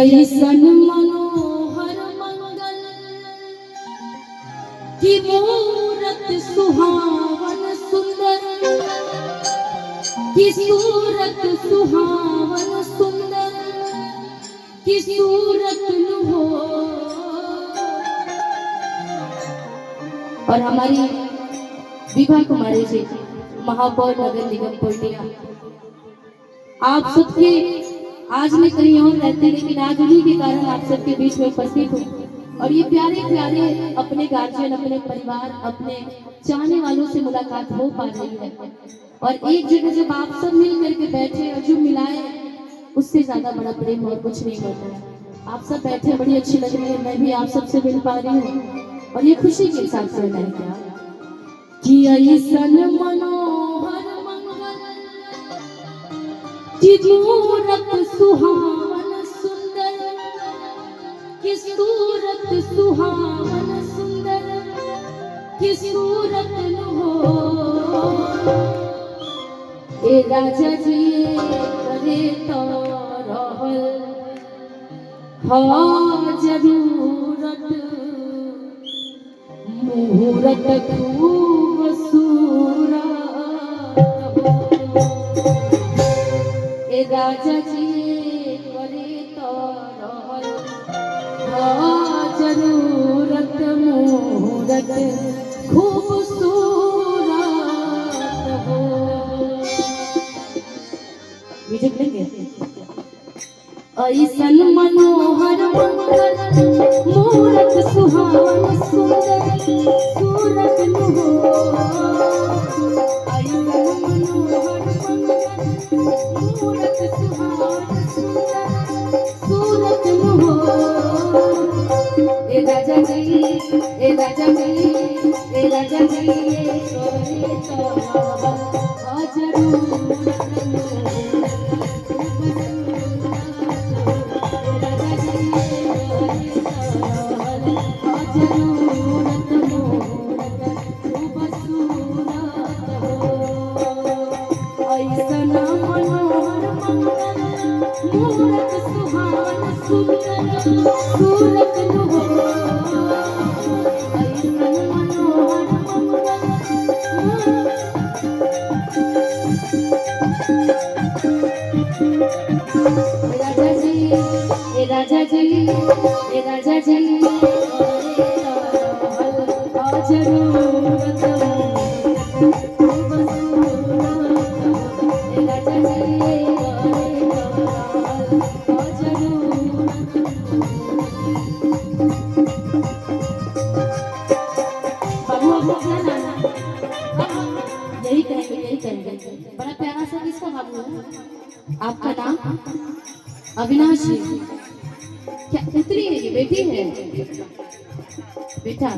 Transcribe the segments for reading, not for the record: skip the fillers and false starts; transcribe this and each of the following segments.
ऐसन मनोहर मंगल की मूरत सुहावन सुंदर की सूरत सुहावन सुंदर की सूरत हो। और हमारी विभा कुमारी जी महापौर नगर निगम पूर्णिया, आप सबके आज मैं कहीं और रहती लेकिन आज उन्हीं के कारण आप सबके बीच में उपस्थित हूँ। और ये प्यारे प्यारे अपने गार्जियन, अपने परिवार, अपने चाहने वालों से मुलाकात हो पा रही है। और एक जगह जब आप सब मिल करके बैठे और जो मिलाए, उससे ज्यादा बड़ा प्रेम और कुछ नहीं होता है। आप सब बैठे बड़ी अच्छी लग रही है, मैं भी आप सबसे मिल पा रही हूँ और ये खुशी के साथ से है क्या कि ऐसन मनोहर की मूरत सुहावन सुंदर की सूरत सुहावन सुंदर की सूरत हो। ए राजा जी करे तो रहल हाँ जरूरत मुहूर्त खूब सूरत ए राजा जी करे तो रहल हाँ जरूरत मुहूर्त खूब सूरत हो। म्यूजिक देंगे। ऐसन मनोहर मंगल मूरत सुहावन सुंदर सूरत हो। ऐसन मनोहर मंगल मूरत सुहावन सुंदर सूरत हो। ए राजा जी ए राजा जी ए राजा जी ये सोरे तो जरूरत सूरत हो। राजा जी ए राजा जी ए राजा जी जरूरत यही कहेंगे। बड़ा प्यारा सा किसका बाबू है? आपका नाम अविनाश जी। क्या पुत्री है ये, बेटी है? बेटा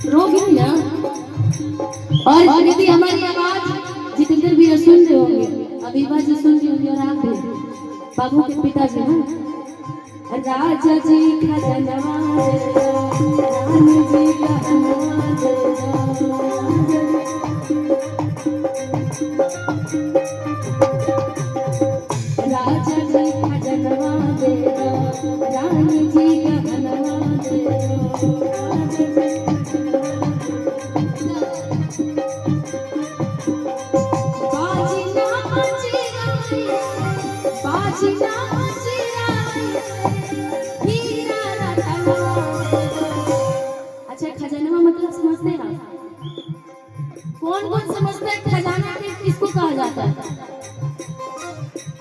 रोगी ना। और यदि हमारी आवाज जितेंद्र भी सुन रहे होंगे, अभिभा जी सुन रही होंगी और आप भी, बाबू के पिताजी हैं राजा जी खजनवा राम जी राजा जी खजनवा दे रानी जी कहनवा दे। बाजी ना बची बाजी ना खजाना मतलब समझते हैं आप? कौन कौन समझता है खजाना किसको कहा जाता है?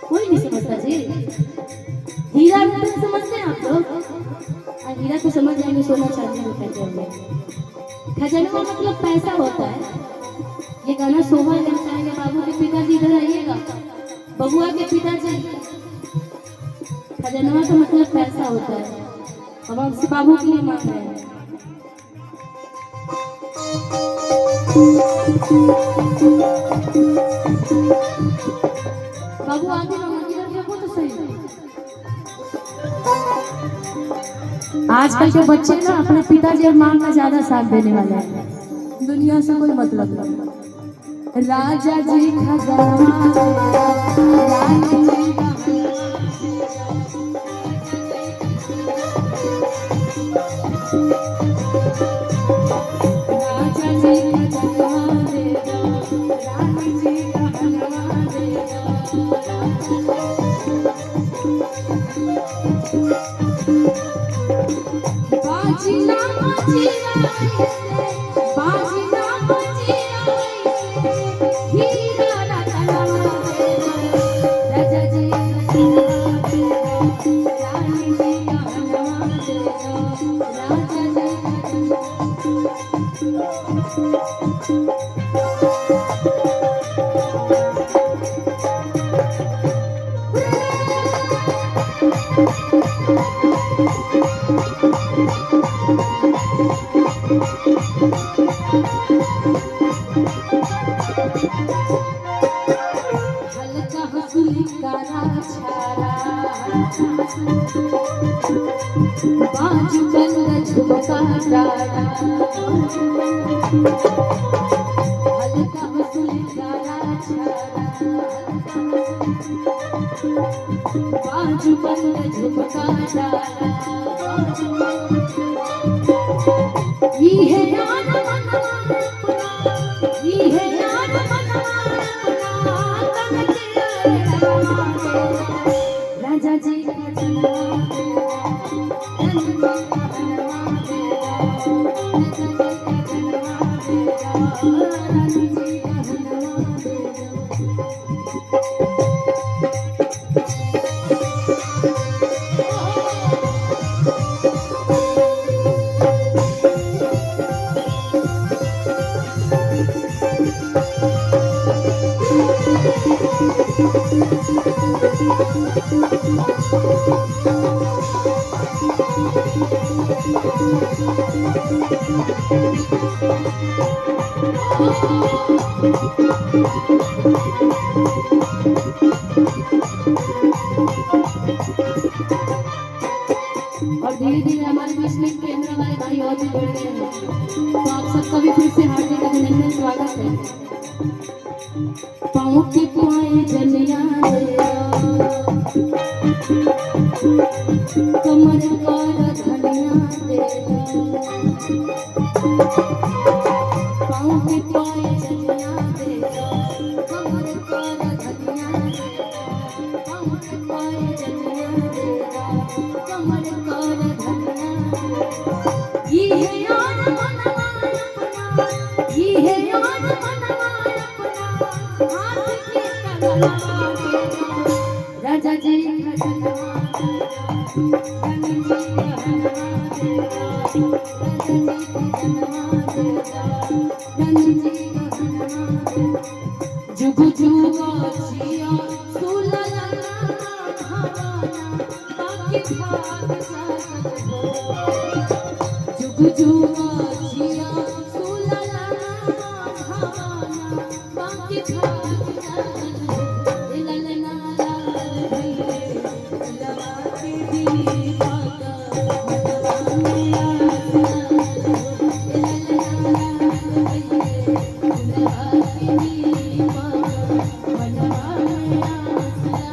कोई नहीं समझता जी। हीरा रत्न समझते हैं आप लोग? हीरा तो समझ जाएंगे, सोना चांदी में कहते होंगे। खजाना मतलब पैसा होता है। ये गाना शोभा दर्शाएंगे। बाबू के पिताजी इधर आइएगा, बबुआ के पिताजी। खजाना का मतलब पैसा होता है। अब आपसे बाबू के लिए मांग रहे हैं। बाबू आगे इधर देखो तो सही। आजकल के बच्चे ना अपने पिताजी और माँ का ज्यादा साथ देने वाले हैं, दुनिया से कोई मतलब नहीं। राजा जी खजाना रानी जी राजा जी खजाना दे दो रानी जी खजाना दे दो बाजी ना बाजी बाजी ना बाजी हीरा रतना दे दो राजा जी खजाना दे दो रानी जी खजाना दे दो राजा जी हल्का हंसुली कारा छारा बाजू बंद झुमका डारा हल्का हंसुली कारा छारा बाजू बंद झुमका डारा ये याद मनवा ये याद मनवा राजा जी खजाना दे दो रानी जी खजाना दे दो और धीरे धीरे हमारे बीच में केंद्र वाले भाई और भी बढ़ रहे हैं, तो आप सबका भी फिर से हार्दिक अभिनंदन स्वागत है। पाँव के पुआए जलिया कमर कर धनिया दे पाँव के पुआए जलिया दे कमर कर धनिया दे पाँव के पुआए जलिया दे कमर कर धनिया ये है यार मनवा अपना ये है यार मनवा अपना हाथ के कलमा के राजा जी खजाना रानी जी खजाना दे दो राजा जी खजाना दे दो रानी जी खजाना दे दो जुग जुग जिया सुलला भावना बाकी भाग जात हो जुग जुग जिया सुलला भावना बाकी भाग जात हो ललना लाल भैले लवा के दीपक मनवा में आसना ललना लाल भैले लवा के दीपक मनवा में आसना